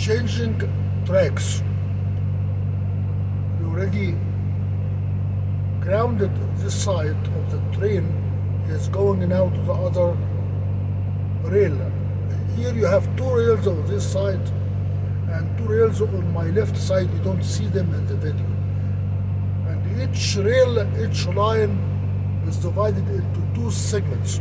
changing tracks. You already grounded this side of the train is going now to the other rail. Here you have two rails on this side and two rails on my left side. You don't see them in the video. And each rail, each line is divided into two segments.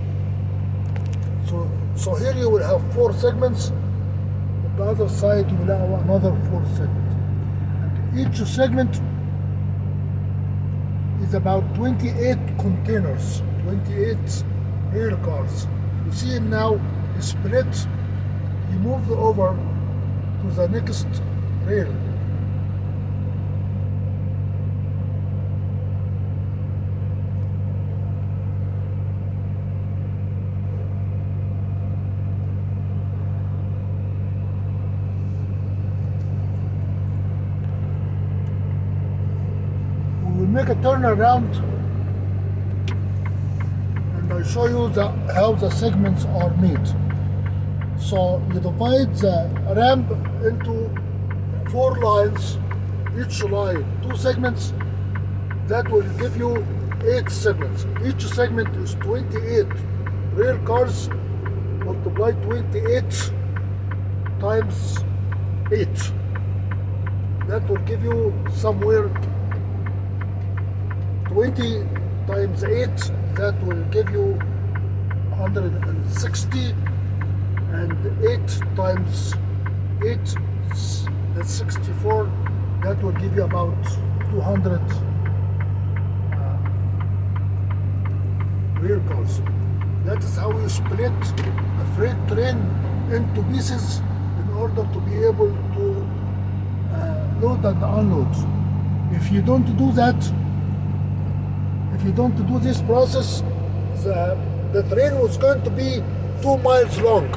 So here you will have 4 segments. On the other side you will have another 4 segments. And each segment is about 28 containers, 28 rail cars. You see it now split. You move over to the next rail. We will make a turnaround and I'll show you how the segments are made. So you divide the ramp into 4 lines, each line 2 segments. That will give you 8 segments. Each segment is 28 rail cars. Multiply 28 times 8. That will give you somewhere 20 times 8. That will give you 160. And 8 times 8, that's 64. That will give you about 200 rail cars. That is how you split a freight train into pieces in order to be able to load and unload. If you don't do that, if you don't do this process, the train was going to be 2 miles long.